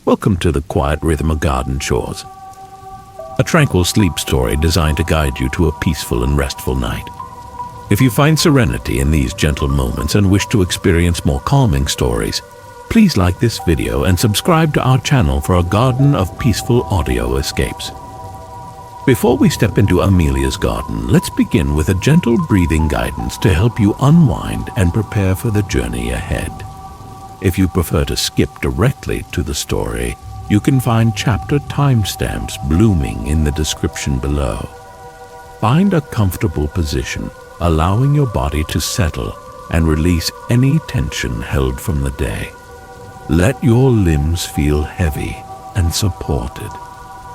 Welcome to the quiet rhythm of garden chores, a tranquil sleep story designed to guide you to a peaceful and restful night. If you find serenity in these gentle moments and wish to experience more calming stories, please like this video and subscribe to our channel for a garden of peaceful audio escapes. Before we step into Amelia's garden, let's begin with a gentle breathing guidance to help you unwind and prepare for the journey ahead. If you prefer to skip directly to the story, you can find chapter timestamps blooming in the description below. Find a comfortable position, allowing your body to settle and release any tension held from the day. Let your limbs feel heavy and supported,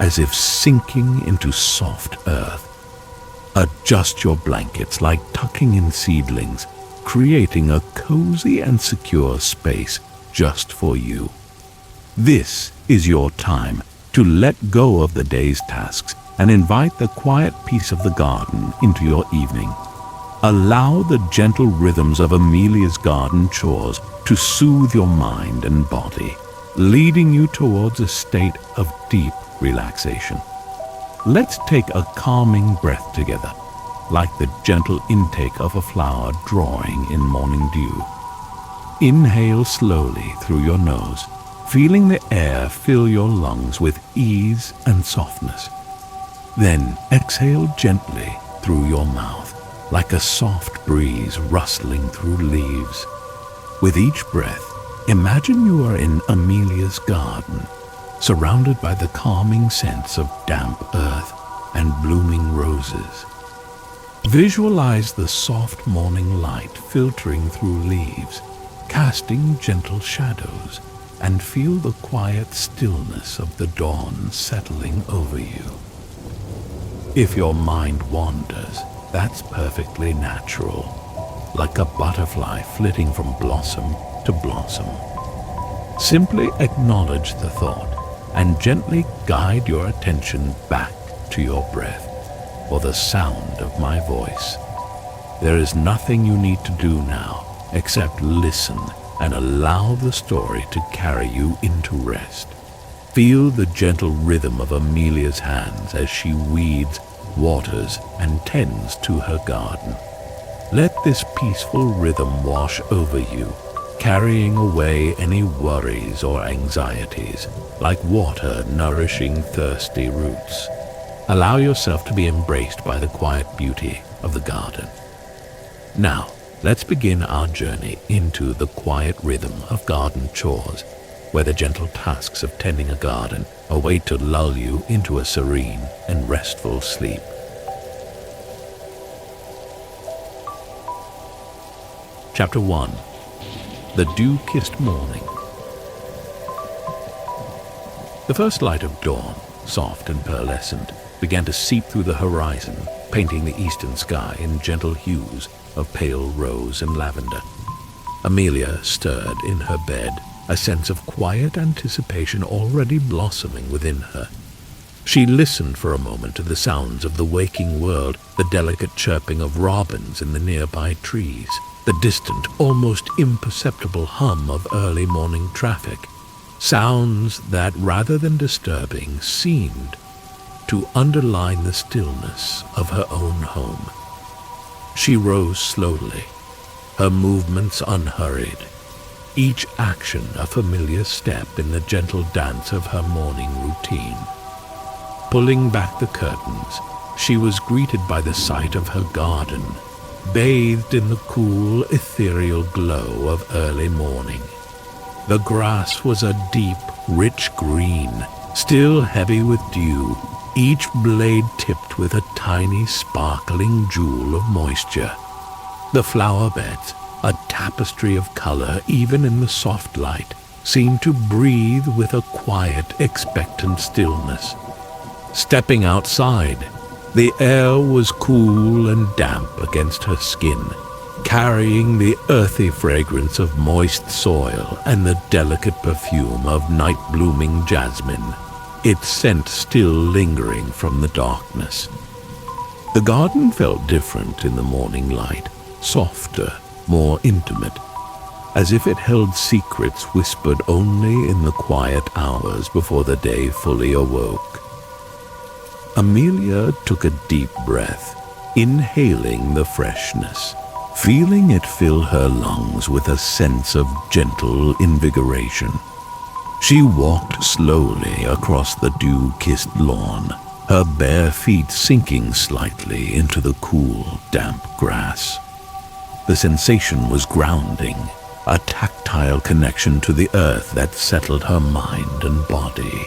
as if sinking into soft earth. Adjust your blankets like tucking in seedlings, creating a cozy and secure space just for you. This is your time to let go of the day's tasks and invite the quiet peace of the garden into your evening. Allow the gentle rhythms of Amelia's garden chores to soothe your mind and body, leading you towards a state of deep relaxation. Let's take a calming breath together, like the gentle intake of a flower drawing in morning dew. Inhale slowly through your nose, feeling the air fill your lungs with ease and softness. Then exhale gently through your mouth, like a soft breeze rustling through leaves. With each breath, imagine you are in Amelia's garden, surrounded by the calming scents of damp earth and blooming roses. Visualize the soft morning light filtering through leaves, casting gentle shadows, and feel the quiet stillness of the dawn settling over you. If your mind wanders, that's perfectly natural, like a butterfly flitting from blossom to blossom. Simply acknowledge the thought and gently guide your attention back to your breath or the sound of my voice. There is nothing you need to do now except listen and allow the story to carry you into rest. Feel the gentle rhythm of Amelia's hands as she weeds, waters, and tends to her garden. Let this peaceful rhythm wash over you, carrying away any worries or anxieties, like water nourishing thirsty roots. Allow yourself to be embraced by the quiet beauty of the garden. Now, let's begin our journey into the quiet rhythm of garden chores, where the gentle tasks of tending a garden await to lull you into a serene and restful sleep. Chapter 1. The Dew-Kissed Morning. The first light of dawn, soft and pearlescent, began to seep through the horizon, painting the eastern sky in gentle hues of pale rose and lavender. Amelia stirred in her bed, a sense of quiet anticipation already blossoming within her. She listened for a moment to the sounds of the waking world, the delicate chirping of robins in the nearby trees, the distant, almost imperceptible hum of early morning traffic, sounds that, rather than disturbing, seemed to underline the stillness of her own home. She rose slowly, her movements unhurried, each action a familiar step in the gentle dance of her morning routine. Pulling back the curtains, she was greeted by the sight of her garden, bathed in the cool, ethereal glow of early morning. The grass was a deep, rich green, still heavy with dew, each blade tipped with a tiny, sparkling jewel of moisture. The flower beds, a tapestry of color even in the soft light, seemed to breathe with a quiet, expectant stillness. Stepping outside, the air was cool and damp against her skin, carrying the earthy fragrance of moist soil and the delicate perfume of night-blooming jasmine, its scent still lingering from the darkness. The garden felt different in the morning light, softer, more intimate. as if it held secrets whispered only in the quiet hours before the day fully awoke. Amelia took a deep breath, inhaling the freshness, feeling it fill her lungs with a sense of gentle invigoration. She walked slowly across the dew-kissed lawn, her bare feet sinking slightly into the cool, damp grass. The sensation was grounding, a tactile connection to the earth that settled her mind and body.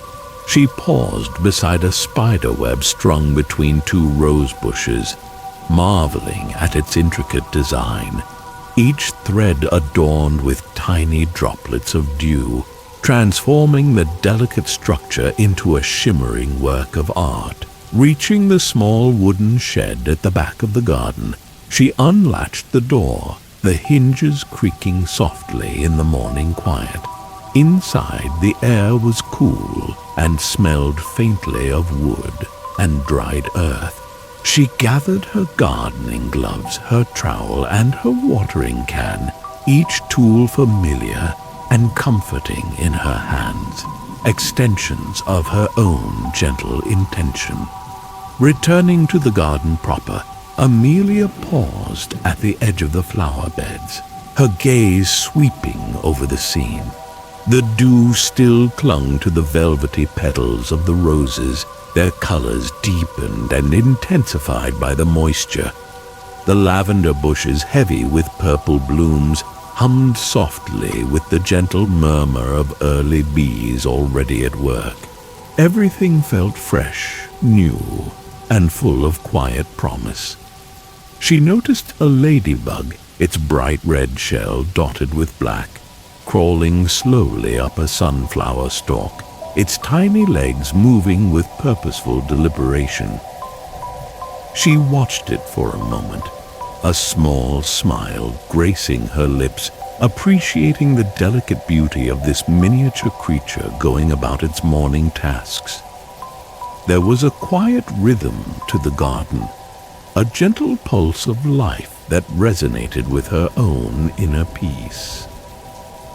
She paused beside a spiderweb strung between two rose bushes, marveling at its intricate design, each thread adorned with tiny droplets of dew, transforming the delicate structure into a shimmering work of art. Reaching the small wooden shed at the back of the garden, she unlatched the door, the hinges creaking softly in the morning quiet. Inside, the air was cool and smelled faintly of wood and dried earth. She gathered her gardening gloves, her trowel, and her watering can, each tool familiar and comforting in her hands, extensions of her own gentle intention. Returning to the garden proper, Amelia paused at the edge of the flower beds, her gaze sweeping over the scene. The dew still clung to the velvety petals of the roses, their colors deepened and intensified by the moisture. The lavender bushes, heavy with purple blooms, hummed softly with the gentle murmur of early bees already at work. Everything felt fresh, new, and full of quiet promise. She noticed a ladybug, its bright red shell dotted with black, crawling slowly up a sunflower stalk, its tiny legs moving with purposeful deliberation. She watched it for a moment, a small smile gracing her lips, appreciating the delicate beauty of this miniature creature going about its morning tasks. There was a quiet rhythm to the garden, a gentle pulse of life that resonated with her own inner peace.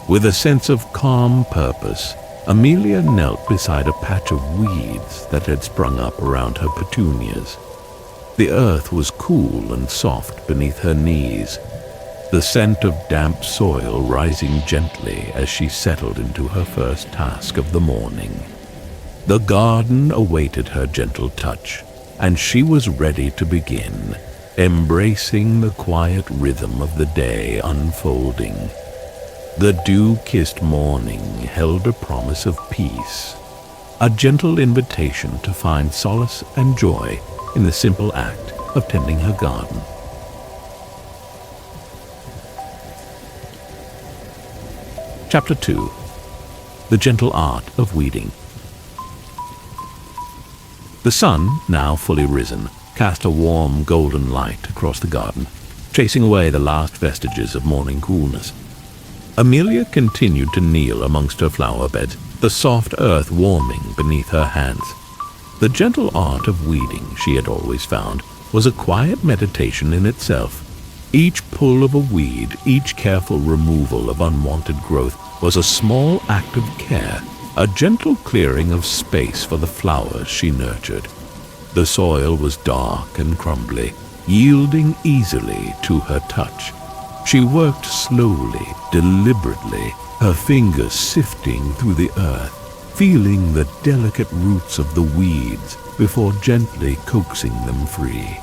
With a sense of calm purpose, Amelia knelt beside a patch of weeds that had sprung up around her petunias. The earth was cool and soft beneath her knees, the scent of damp soil rising gently as she settled into her first task of the morning. The garden awaited her gentle touch, and she was ready to begin, embracing the quiet rhythm of the day unfolding. The dew-kissed morning held a promise of peace, a gentle invitation to find solace and joy in the simple act of tending her garden. Chapter 2. The Gentle Art of Weeding. The sun, now fully risen, cast a warm golden light across the garden, chasing away the last vestiges of morning coolness. Amelia continued to kneel amongst her flower beds, the soft earth warming beneath her hands. The gentle art of weeding, she had always found, was a quiet meditation in itself. Each pull of a weed, each careful removal of unwanted growth was a small act of care, a gentle clearing of space for the flowers she nurtured. The soil was dark and crumbly, yielding easily to her touch. She worked slowly, deliberately, her fingers sifting through the earth, feeling the delicate roots of the weeds before gently coaxing them free.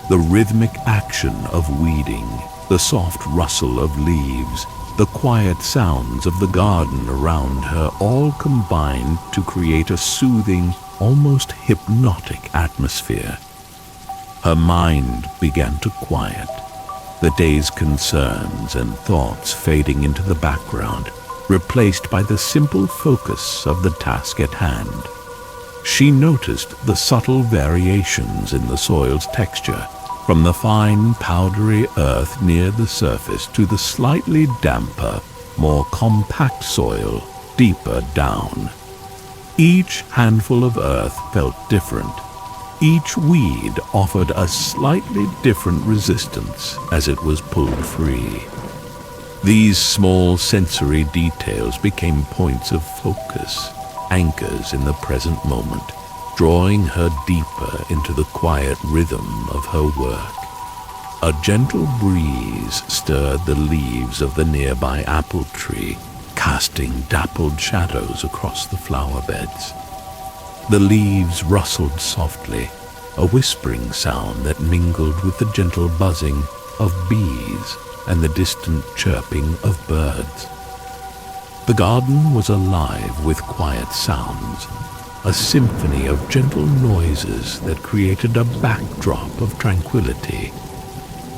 The rhythmic action of weeding, the soft rustle of leaves, the quiet sounds of the garden around her all combined to create a soothing, almost hypnotic atmosphere. Her mind began to quiet, the day's concerns and thoughts fading into the background, replaced by the simple focus of the task at hand. She noticed the subtle variations in the soil's texture, from the fine, powdery earth near the surface to the slightly damper, more compact soil deeper down. Each handful of earth felt different. Each weed offered a slightly different resistance as it was pulled free. These small sensory details became points of focus, anchors in the present moment, drawing her deeper into the quiet rhythm of her work. A gentle breeze stirred the leaves of the nearby apple tree, casting dappled shadows across the flower beds. The leaves rustled softly, a whispering sound that mingled with the gentle buzzing of bees and the distant chirping of birds. The garden was alive with quiet sounds, a symphony of gentle noises that created a backdrop of tranquility.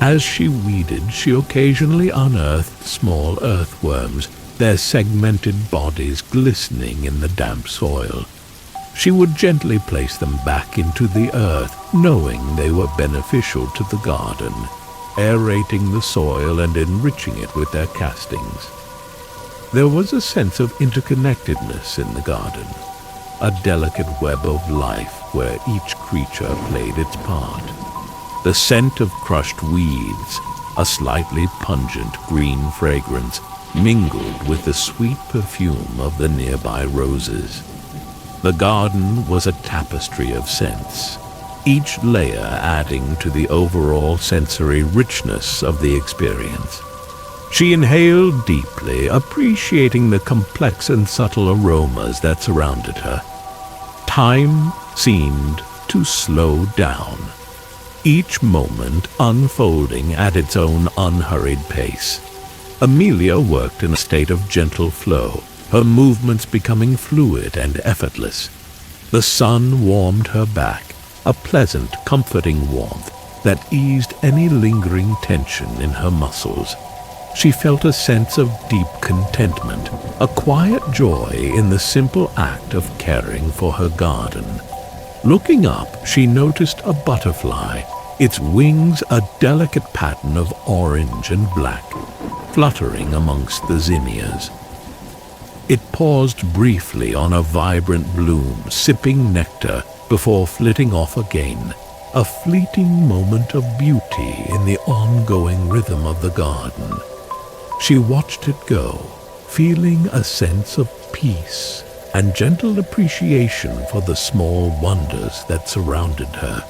As she weeded, she occasionally unearthed small earthworms, their segmented bodies glistening in the damp soil. She would gently place them back into the earth, knowing they were beneficial to the garden, aerating the soil and enriching it with their castings. There was a sense of interconnectedness in the garden, a delicate web of life where each creature played its part. The scent of crushed weeds, a slightly pungent green fragrance, mingled with the sweet perfume of the nearby roses. The garden was a tapestry of scents, each layer adding to the overall sensory richness of the experience. She inhaled deeply, appreciating the complex and subtle aromas that surrounded her. Time seemed to slow down, each moment unfolding at its own unhurried pace. Amelia worked in a state of gentle flow, her movements becoming fluid and effortless. The sun warmed her back, a pleasant, comforting warmth that eased any lingering tension in her muscles. She felt a sense of deep contentment, a quiet joy in the simple act of caring for her garden. Looking up, she noticed a butterfly, its wings a delicate pattern of orange and black, fluttering amongst the zinnias. It paused briefly on a vibrant bloom, sipping nectar before flitting off again, a fleeting moment of beauty in the ongoing rhythm of the garden. She watched it go, feeling a sense of peace and gentle appreciation for the small wonders that surrounded her.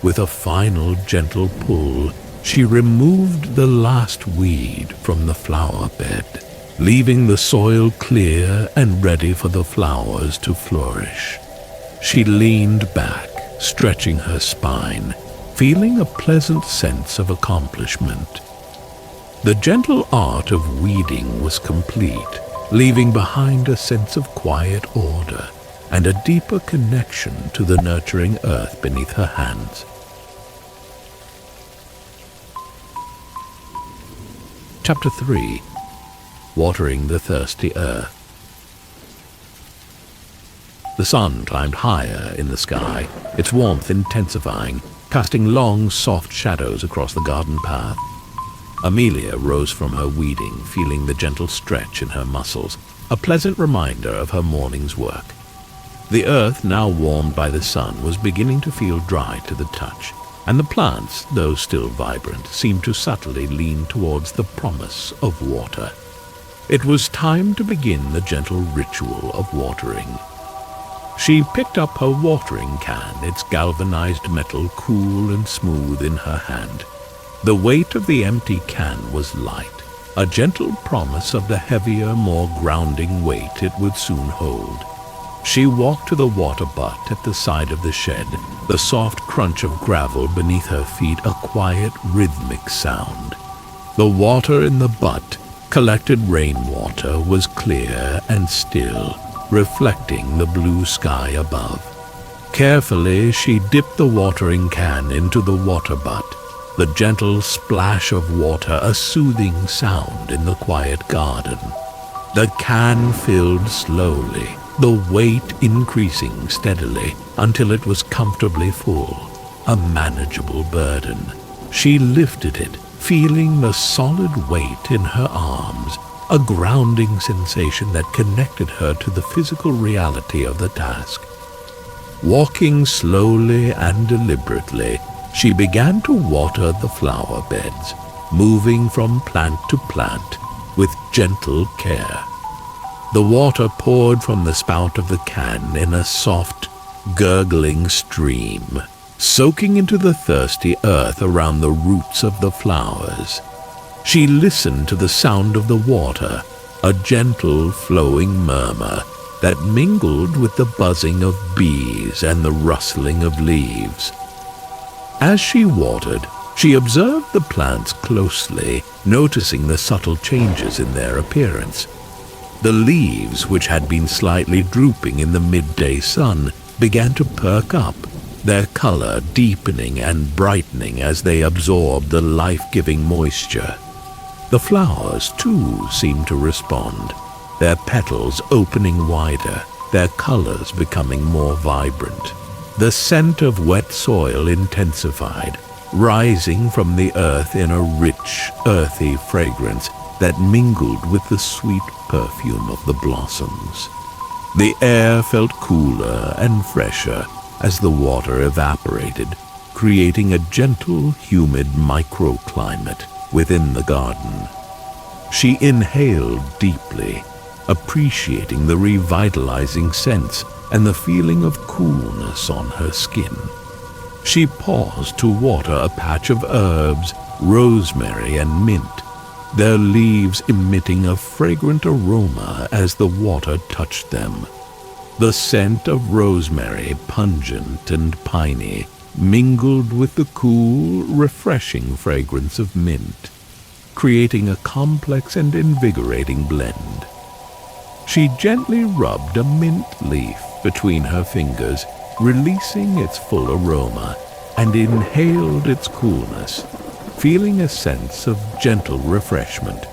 With a final gentle pull, she removed the last weed from the flower bed, leaving the soil clear and ready for the flowers to flourish. She leaned back, stretching her spine, feeling a pleasant sense of accomplishment. The gentle art of weeding was complete, leaving behind a sense of quiet order and a deeper connection to the nurturing earth beneath her hands. Chapter 3. Watering the Thirsty Earth. The sun climbed higher in the sky, its warmth intensifying, casting long, soft shadows across the garden path. Amelia rose from her weeding, feeling the gentle stretch in her muscles, a pleasant reminder of her morning's work. The earth, now warmed by the sun, was beginning to feel dry to the touch, and the plants, though still vibrant, seemed to subtly lean towards the promise of water. It was time to begin the gentle ritual of watering. She picked up her watering can, its galvanized metal cool and smooth in her hand. The weight of the empty can was light, a gentle promise of the heavier, more grounding weight it would soon hold. She walked to the water butt at the side of the shed, the soft crunch of gravel beneath her feet a quiet, rhythmic sound. The water in the butt, collected rainwater, was clear and still, reflecting the blue sky above. Carefully, she dipped the watering can into the water butt, the gentle splash of water a soothing sound in the quiet garden. The can filled slowly, the weight increasing steadily until it was comfortably full, a manageable burden. She lifted it, feeling the solid weight in her arms, a grounding sensation that connected her to the physical reality of the task. Walking slowly and deliberately, she began to water the flower beds, moving from plant to plant, with gentle care. The water poured from the spout of the can in a soft, gurgling stream, soaking into the thirsty earth around the roots of the flowers. She listened to the sound of the water, a gentle flowing murmur that mingled with the buzzing of bees and the rustling of leaves. As she watered, she observed the plants closely, noticing the subtle changes in their appearance. The leaves, which had been slightly drooping in the midday sun, began to perk up, their color deepening and brightening as they absorbed the life-giving moisture. The flowers, too, seemed to respond, their petals opening wider, their colors becoming more vibrant. The scent of wet soil intensified, rising from the earth in a rich, earthy fragrance that mingled with the sweet perfume of the blossoms. The air felt cooler and fresher as the water evaporated, creating a gentle, humid microclimate within the garden. She inhaled deeply, appreciating the revitalizing scents and the feeling of coolness on her skin. She paused to water a patch of herbs, rosemary and mint, their leaves emitting a fragrant aroma as the water touched them. The scent of rosemary, pungent and piney, mingled with the cool, refreshing fragrance of mint, creating a complex and invigorating blend. She gently rubbed a mint leaf between her fingers, releasing its full aroma, and inhaled its coolness, feeling a sense of gentle refreshment.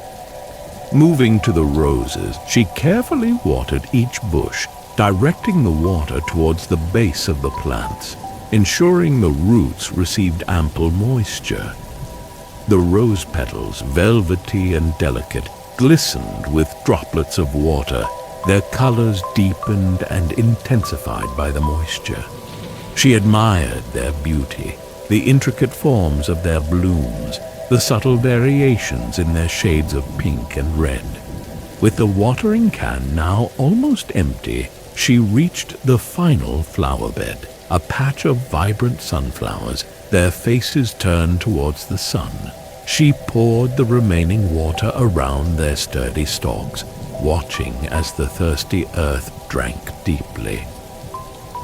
Moving to the roses, she carefully watered each bush, directing the water towards the base of the plants, ensuring the roots received ample moisture. The rose petals, velvety and delicate, glistened with droplets of water, their colors deepened and intensified by the moisture. She admired their beauty, the intricate forms of their blooms, the subtle variations in their shades of pink and red. With the watering can now almost empty, she reached the final flower bed, a patch of vibrant sunflowers, their faces turned towards the sun. She poured the remaining water around their sturdy stalks, watching as the thirsty earth drank deeply.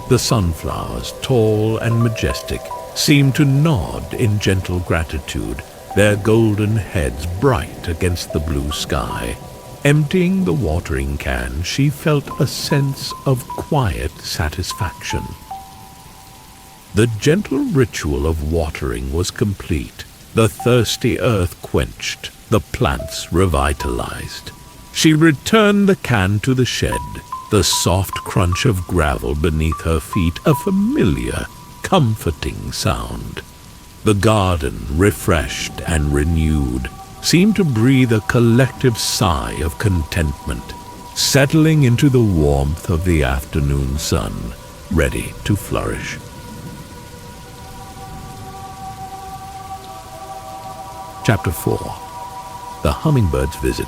The sunflowers, tall and majestic, seemed to nod in gentle gratitude, their golden heads bright against the blue sky. Emptying the watering can, she felt a sense of quiet satisfaction. The gentle ritual of watering was complete, the thirsty earth quenched, the plants revitalized. She returned the can to the shed, the soft crunch of gravel beneath her feet, a familiar, comforting sound. The garden, refreshed and renewed, seemed to breathe a collective sigh of contentment, settling into the warmth of the afternoon sun, ready to flourish. Chapter 4. The Hummingbird's Visit.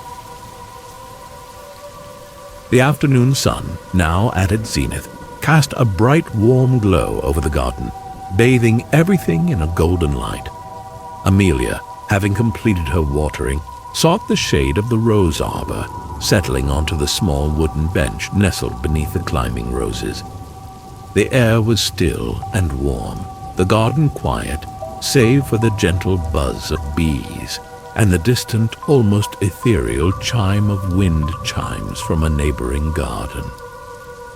The afternoon sun, now at its zenith, cast a bright, warm glow over the garden, bathing everything in a golden light. Amelia, having completed her watering, sought the shade of the rose arbor, settling onto the small wooden bench nestled beneath the climbing roses. The air was still and warm, the garden quiet, save for the gentle buzz of bees and the distant, almost ethereal chime of wind chimes from a neighboring garden.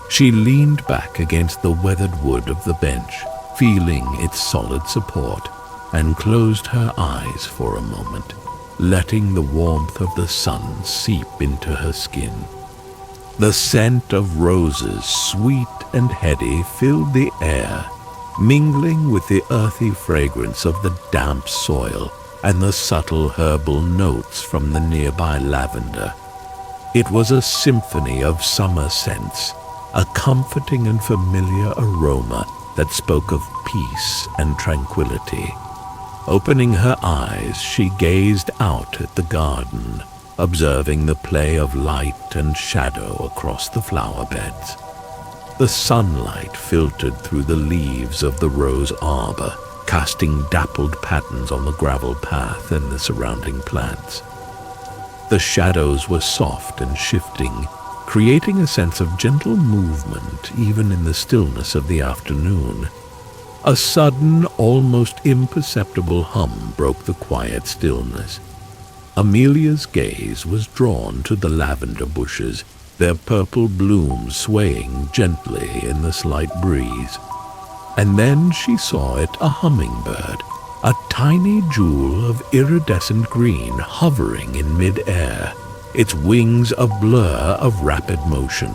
She leaned back against the weathered wood of the bench, feeling its solid support, and closed her eyes for a moment, letting the warmth of the sun seep into her skin. The scent of roses, sweet and heady, filled the air, mingling with the earthy fragrance of the damp soil and the subtle herbal notes from the nearby lavender. It was a symphony of summer scents, a comforting and familiar aroma that spoke of peace and tranquility. Opening her eyes, she gazed out at the garden, observing the play of light and shadow across the flower beds. The sunlight filtered through the leaves of the rose arbor, casting dappled patterns on the gravel path and the surrounding plants. The shadows were soft and shifting, creating a sense of gentle movement even in the stillness of the afternoon. A sudden, almost imperceptible hum broke the quiet stillness. Amelia's gaze was drawn to the lavender bushes, their purple blooms swaying gently in the slight breeze. And then she saw it, a hummingbird, a tiny jewel of iridescent green hovering in mid-air, its wings a blur of rapid motion.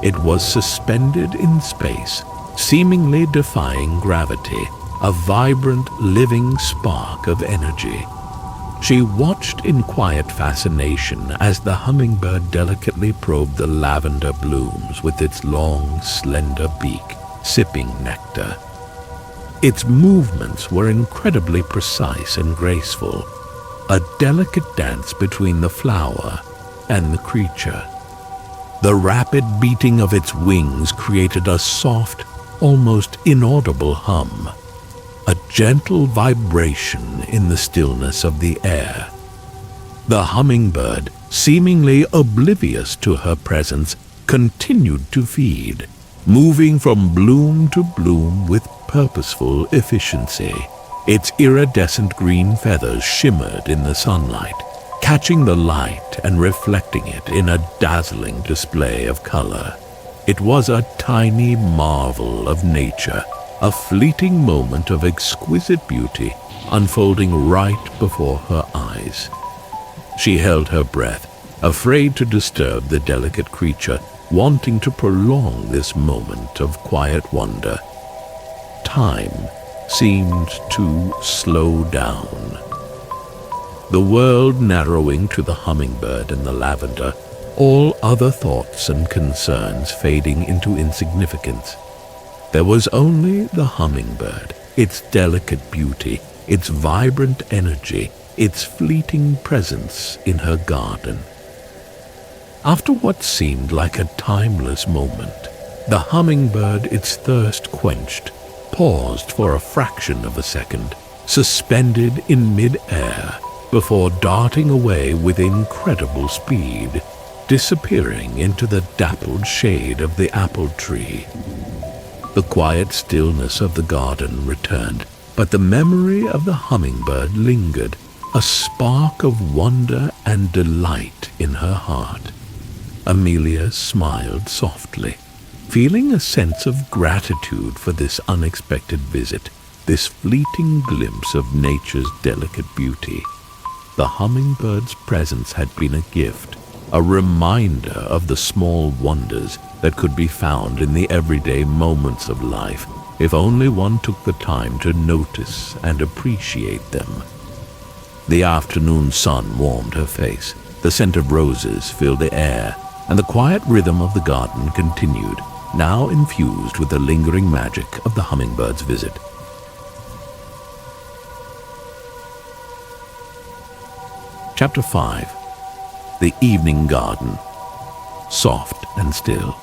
It was suspended in space, seemingly defying gravity, a vibrant, living spark of energy. She watched in quiet fascination as the hummingbird delicately probed the lavender blooms with its long, slender beak, sipping nectar. Its movements were incredibly precise and graceful, a delicate dance between the flower and the creature. The rapid beating of its wings created a soft, almost inaudible hum, a gentle vibration in the stillness of the air. The hummingbird, seemingly oblivious to her presence, continued to feed, moving from bloom to bloom with purposeful efficiency. Its iridescent green feathers shimmered in the sunlight, catching the light and reflecting it in a dazzling display of color. It was a tiny marvel of nature, a fleeting moment of exquisite beauty unfolding right before her eyes. She held her breath, afraid to disturb the delicate creature, wanting to prolong this moment of quiet wonder. Time seemed to slow down. The world narrowing to the hummingbird and the lavender, all other thoughts and concerns fading into insignificance. There was only the hummingbird, its delicate beauty, its vibrant energy, its fleeting presence in her garden. After what seemed like a timeless moment, the hummingbird, its thirst quenched, paused for a fraction of a second, suspended in mid-air, before darting away with incredible speed, disappearing into the dappled shade of the apple tree. The quiet stillness of the garden returned, but the memory of the hummingbird lingered, a spark of wonder and delight in her heart. Amelia smiled softly, feeling a sense of gratitude for this unexpected visit, this fleeting glimpse of nature's delicate beauty. The hummingbird's presence had been a gift, a reminder of the small wonders that could be found in the everyday moments of life, if only one took the time to notice and appreciate them. The afternoon sun warmed her face, the scent of roses filled the air, and the quiet rhythm of the garden continued, now infused with the lingering magic of the hummingbird's visit. Chapter 5. The Evening Garden. Soft and still.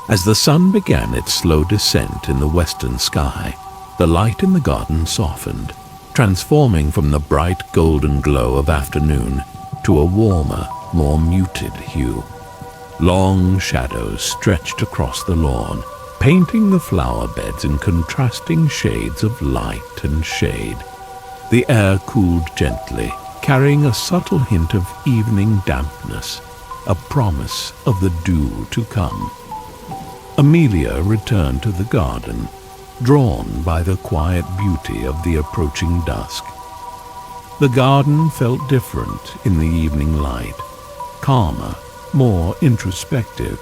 As the sun began its slow descent in the western sky, the light in the garden softened, transforming from the bright golden glow of afternoon to a warmer, more muted hue. Long shadows stretched across the lawn, painting the flower beds in contrasting shades of light and shade. The air cooled gently, carrying a subtle hint of evening dampness, a promise of the dew to come. Amelia returned to the garden, drawn by the quiet beauty of the approaching dusk. The garden felt different in the evening light, calmer, more introspective,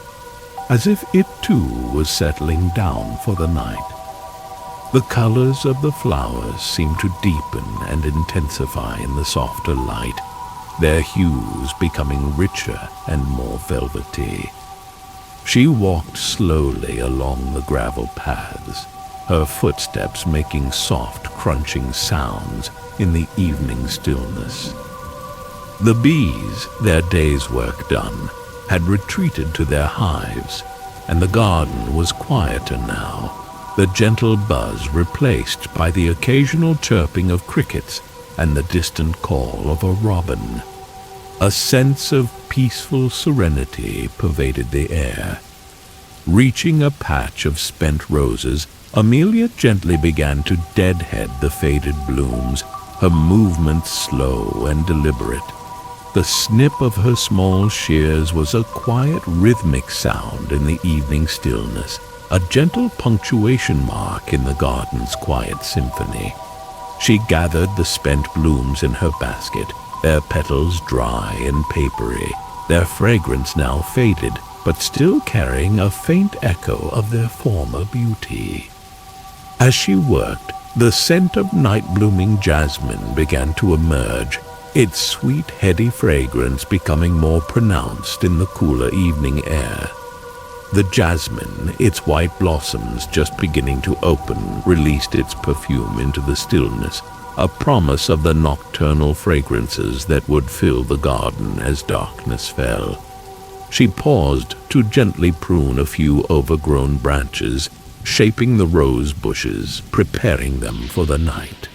as if it too was settling down for the night. The colors of the flowers seemed to deepen and intensify in the softer light, their hues becoming richer and more velvety. She walked slowly along the gravel paths, her footsteps making soft, crunching sounds in the evening stillness. The bees, their day's work done, had retreated to their hives, and the garden was quieter now, the gentle buzz replaced by the occasional chirping of crickets and the distant call of a robin. A sense of peaceful serenity pervaded the air. Reaching a patch of spent roses, Amelia gently began to deadhead the faded blooms, her movements slow and deliberate. The snip of her small shears was a quiet rhythmic sound in the evening stillness, a gentle punctuation mark in the garden's quiet symphony. She gathered the spent blooms in her basket, their petals dry and papery, their fragrance now faded, but still carrying a faint echo of their former beauty. As she worked, the scent of night-blooming jasmine began to emerge, its sweet, heady fragrance becoming more pronounced in the cooler evening air. The jasmine, its white blossoms just beginning to open, released its perfume into the stillness, a promise of the nocturnal fragrances that would fill the garden as darkness fell. She paused to gently prune a few overgrown branches, shaping the rose bushes, preparing them for the night.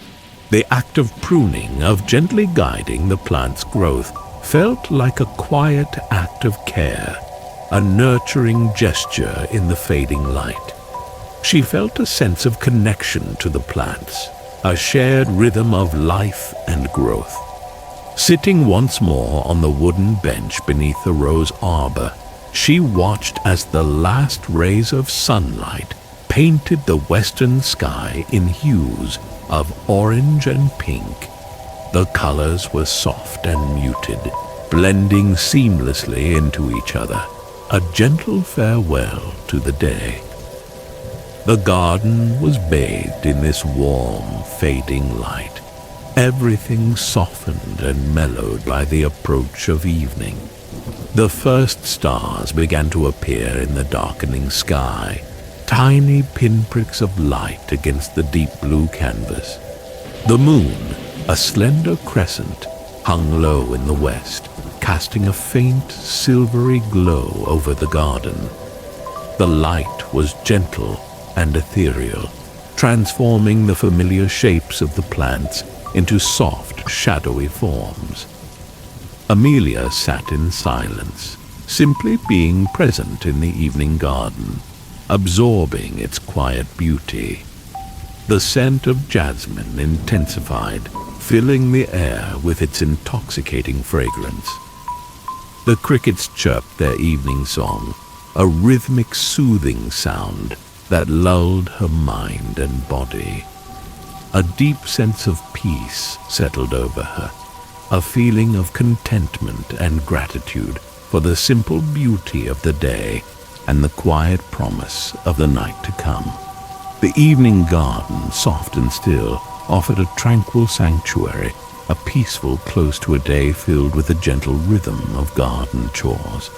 The act of pruning, of gently guiding the plant's growth, felt like a quiet act of care, a nurturing gesture in the fading light. She felt a sense of connection to the plants, a shared rhythm of life and growth. Sitting once more on the wooden bench beneath the rose arbor, she watched as the last rays of sunlight painted the western sky in hues of orange and pink. The colors were soft and muted, blending seamlessly into each other, a gentle farewell to the day. The garden was bathed in this warm, fading light, everything softened and mellowed by the approach of evening. The first stars began to appear in the darkening sky, tiny pinpricks of light against the deep blue canvas. The moon, a slender crescent, hung low in the west, casting a faint silvery glow over the garden. The light was gentle and ethereal, transforming the familiar shapes of the plants into soft, shadowy forms. Amelia sat in silence, simply being present in the evening garden, absorbing its quiet beauty. The scent of jasmine intensified, filling the air with its intoxicating fragrance. The crickets chirped their evening song, a rhythmic, soothing sound that lulled her mind and body. A deep sense of peace settled over her, a feeling of contentment and gratitude for the simple beauty of the day and the quiet promise of the night to come. The evening garden, soft and still, offered a tranquil sanctuary, a peaceful close to a day filled with the gentle rhythm of garden chores.